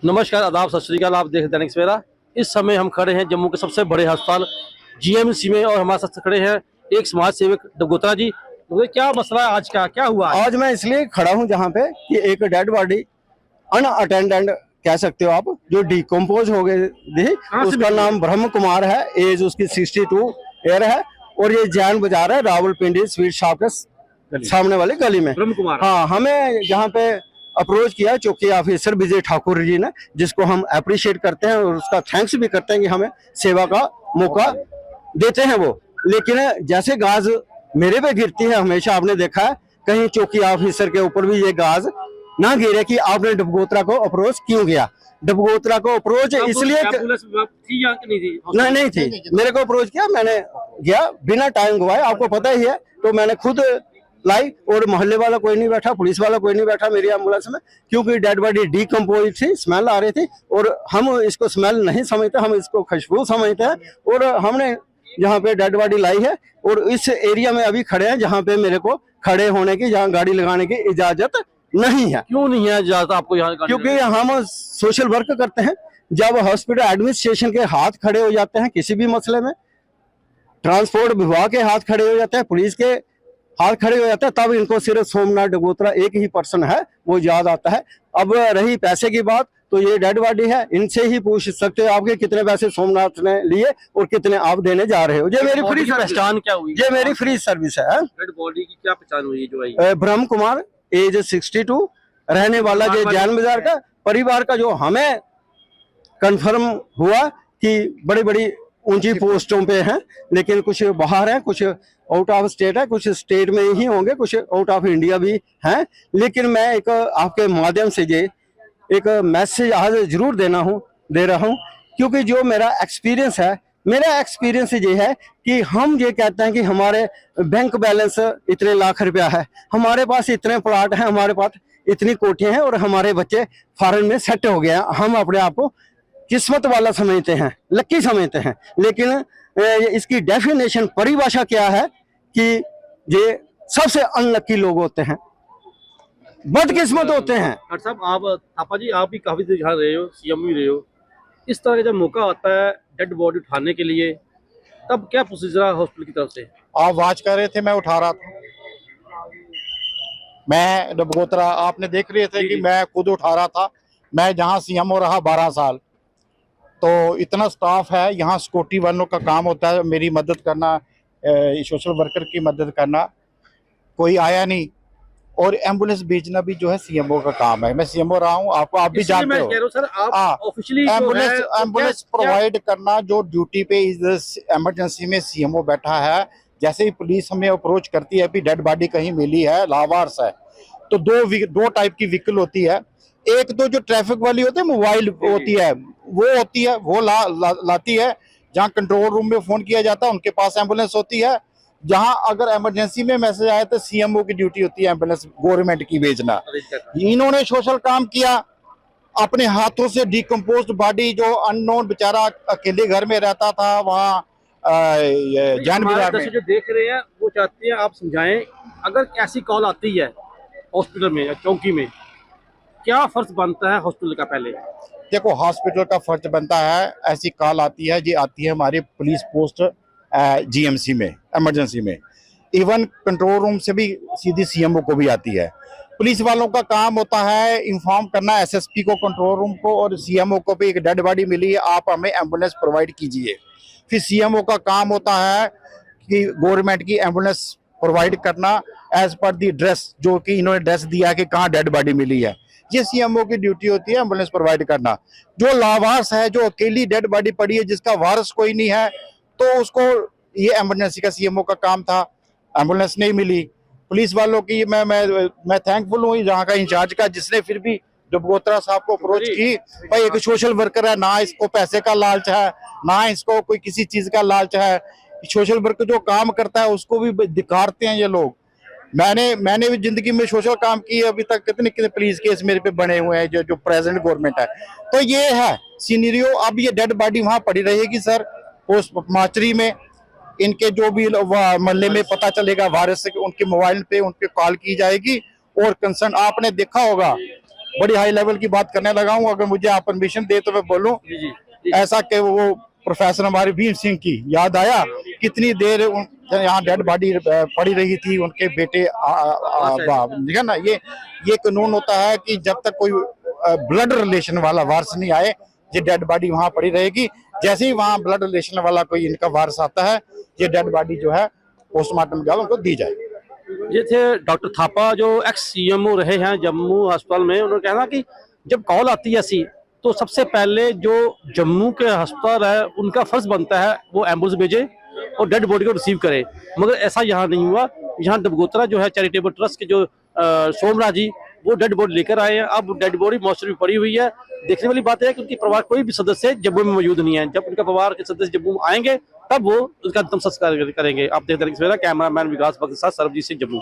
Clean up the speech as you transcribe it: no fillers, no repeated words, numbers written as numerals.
नमस्कार, आदाब, सत श्री अकाल। आप देख रहे हैं दैनिक सवेरा। इस समय हम खड़े हैं जम्मू के सबसे बड़े अस्पताल जीएमसी में और हमारे साथ खड़े हैं एक समाज सेवक डबगोत्रा जी। तो क्या मसला है आज का, क्या हुआ आज मैं इसलिए खड़ा हूं जहां पे कि एक डेड बॉडी अनअटेंडेंट कह सकते हो आप, जो डिकम्पोज हो गई थी। उसका नाम ब्रह्म कुमार है, एज उसकी 62 ईयर है और ये जैन बाजार है, रावलपिंडी स्वीट शॉप के सामने वाली गली में। ब्रह्म कुमार, हाँ, हमें यहाँ पे अप्रोच किया चौकी ऑफिसर विजय ठाकुर जी ने, जिसको हम अप्रिशिएट करते हैं और उसका थैंक्स भी करते हैं कि हमें सेवा का मौका देते हैं वो। लेकिन जैसे गाज मेरे पे गिरती है, हमेशा आपने देखा है कहीं चौकी ऑफिसर के ऊपर भी ये गाज ना गिरे कि आपने डबगोत्रा को अप्रोच क्यों किया। डबगोत्रा को अप्रोच इसलिए थी या नहीं थी? नहीं थी, मेरे को अप्रोच किया, मैंने गया बिना टाइम गवाए, आपको पता ही है। तो मैंने खुद लाई और मोहल्ले वाला कोई नहीं बैठा, पुलिस वाला कोई नहीं बैठा मेरी एम्बुलेंस में, क्योंकि डेड बॉडी डिकम्पोज थी, स्मेल आ रही थी और हम इसको स्मेल नहीं समझते, हम इसको खुशबू समझते हैं। और हमने जहाँ पे डेड बॉडी लाई है और इस एरिया में अभी खड़े हैं जहाँ पे मेरे को खड़े होने की, जहाँ गाड़ी लगाने की इजाजत नहीं है। क्यों नहीं है इजाजत आपको यहाँ? क्योंकि हम सोशल वर्क करते हैं। जब हॉस्पिटल एडमिनिस्ट्रेशन के हाथ खड़े हो जाते हैं किसी भी मसले में, ट्रांसपोर्ट विभाग के हाथ खड़े हो जाते हैं, पुलिस के हाथ खड़े हो जाते हैं, तब इनको सिर्फ सोमनाथ डबगोत्रा एक ही पर्सन है वो याद आता है। अब रही पैसे की बात, तो ये डेड बॉडी है, इनसे ही पूछ सकते हो आपके कितने पैसे सोमनाथ ने लिए और कितने आप देने जा रहे हो। ये मेरी फ्री पहचान क्या हुई? ये मेरी फ्री सर्विस है। डेड बॉडी की क्या पहचान हुई जो आई? ब्रह्म कुमार, एज 62, रहने वाला जो जैन बाजार का, परिवार का, जो हमें कंफर्म हुआ कि बड़ी बड़ी ऊंची पोस्टों पे हैं, लेकिन कुछ बाहर हैं, कुछ आउट ऑफ स्टेट है, कुछ स्टेट में ही होंगे, कुछ आउट ऑफ इंडिया भी हैं। लेकिन मैं एक आपके माध्यम से ये एक मैसेज आज जरूर दे रहा हूं, क्योंकि जो मेरा एक्सपीरियंस है, मेरा एक्सपीरियंस ये है कि हम ये कहते हैं कि हमारे बैंक बैलेंस इतने लाख रुपया है, हमारे पास इतने प्लाट हैं, हमारे पास इतनी कोठियां हैं और हमारे बच्चे फॉरेन में सेट हो गए हैं। हम अपने आप को किस्मत वाला समझते हैं, लक्की समझते हैं। लेकिन इसकी डेफिनेशन, परिभाषा क्या है कि ये सबसे अनलक्की लोग होते हैं, बदकिस्मत होते हैं। डॉक्टर साहब, आप थापा जी, आप भी काफी दिखा रहे हो, सीएम भी रहे हो। इस तरह का जब मौका आता है डेड बॉडी उठाने के लिए, तब क्या प्रोसीजर है हॉस्पिटल की तरफ से? आप वाच कर रहे थे, मैं उठा रहा था। मैं डबगोत्रा, आपने देख रहे थे कि मैं खुद उठा रहा था। मैं जहाँ सीएमओ रहा 12 साल, तो इतना स्टाफ है यहाँ, सिक्योरिटी वालों का काम होता है मेरी मदद करना, सोशल वर्कर की मदद करना, कोई आया नहीं। और एम्बुलेंस भेजना भी जो है सीएमओ का काम है। मैं सीएमओ रहा हूँ, आप भी जानते हो। सर, आप ऑफिशियली एम्बुलेंस प्रोवाइड करना, जो ड्यूटी पे इस इमरजेंसी में सीएमओ बैठा है। जैसे ही पुलिस हमें अप्रोच करती है कि डेड बॉडी कहीं मिली है, लावारिस है, तो दो टाइप की व्हीकल होती है। एक तो जो ट्रैफिक वाली होती है, मोबाइल होती है, वो लाती है। जहाँ कंट्रोल रूम में फोन किया जाता है उनके पास एम्बुलेंस होती है। जहां अगर इमरजेंसी में मैसेज आए तो सीएमओ की ड्यूटी होती है एम्बुलेंस गवर्नमेंट की भेजना। इन्होंने सोशल काम किया, अपने हाथों से डिकम्पोज्ड बॉडी, जो अननोन बेचारा अकेले घर में रहता था वहाँ जान बाजार में। जो देख रहे हैं वो चाहते हैं आप समझाएं, अगर ऐसी कॉल आती है हॉस्पिटल में या चौकी में, क्या फर्ज बनता है हॉस्पिटल का? पहले देखो, हॉस्पिटल का फर्ज बनता है, ऐसी कॉल आती है, ये आती है हमारी पुलिस पोस्ट जीएमसी में, इमरजेंसी में। इवन कंट्रोल रूम से भी सीधी सीएमओ को भी आती है। पुलिस वालों का काम होता है इन्फॉर्म करना एसएसपी को, कंट्रोल रूम को और सीएमओ को भी एक डेड बॉडी मिली है, आप हमें एम्बुलेंस प्रोवाइड कीजिए। फिर सीएमओ का काम होता है कि गवर्नमेंट की एम्बुलेंस प्रोवाइड करना एज पर दी एड्रेस, जो कि इन्होंने एड्रेस दिया कि कहाँ डेड बॉडी मिली है। ये सीएमओ की ड्यूटी होती है एम्बुलेंस प्रोवाइड करना। जो लावारिस है, जो अकेली डेड बॉडी पड़ी है, जिसका वारिस कोई नहीं है, तो उसको, ये इमरजेंसी का सीएमओ का काम था, एम्बुलेंस नहीं मिली। पुलिस वालों की मैं थैंकफुल हूँ जहाँ का इंचार्ज का, जिसने फिर भी डबगोत्रा साहब को अप्रोच की। भाई एक सोशल वर्कर है, ना इसको पैसे का लालच है, ना इसको कोई किसी चीज का लालच है। सोशल वर्कर जो काम करता है उसको भी दिखाते हैं ये लोग। मैंने भी जिंदगी में सोशल काम की, अभी तक कितने कितने पुलिस केस मेरे पे बने हुए हैं जो प्रेजेंट गवर्नमेंट है। तो ये है सीनेरियो। अब ये डेड बॉडी वहां पड़ी रहेगी सर, पोस्ट मार्चरी में। इनके जो भी मोहल्ले में पता चलेगा वायरस से, उनके मोबाइल पे उनके कॉल की जाएगी। और कंसर्न आपने देखा होगा बड़ी हाई लेवल की बात करने लगा हूँ, अगर मुझे आप परमिशन दे तो मैं बोलूं जी जी ऐसा कि वो प्रोफेसर हमारे भीम सिंह की याद आया, कितनी देर यहाँ डेड बॉडी पड़ी रही थी, उनके बेटे ठीक है ना। ये कानून होता है कि जब तक कोई ब्लड रिलेशन वाला वारस नहीं आए, ये डेड बॉडी वहां पड़ी रहेगी। जैसे ही वहां ब्लड रिलेशन वाला कोई इनका वारस आता है, ये डेड बॉडी जो है पोस्टमार्टम के बाद उनको दी जाएगी। ये थे डॉक्टर थापा जो एक्स सीएमओ रहे हैं जम्मू अस्पताल में। उन्होंने कहना कि जब कॉल आती है ऐसी तो सबसे पहले जो जम्मू के अस्पताल है उनका फर्ज बनता है वो एम्बुलेंस भेजे और डेड बॉडी को रिसीव करे, मगर ऐसा यहाँ नहीं हुआ। यहाँ डबगोत्रा जो है चैरिटेबल ट्रस्ट के जो सोमराज जी वो डेड बॉडी लेकर आए हैं। अब डेड बॉडी मॉर्चरी में पड़ी हुई है। देखने वाली बात है कि उनकी परिवार कोई भी सदस्य जम्मू में मौजूद नहीं है। जब उनका परिवार के सदस्य जम्मू में आएंगे तब वो उसका अंतिम संस्कार करेंगे। आप देखते हैं कैमरा मैन विकास भक्त के साथ सरबजीत सिंह, जम्मू।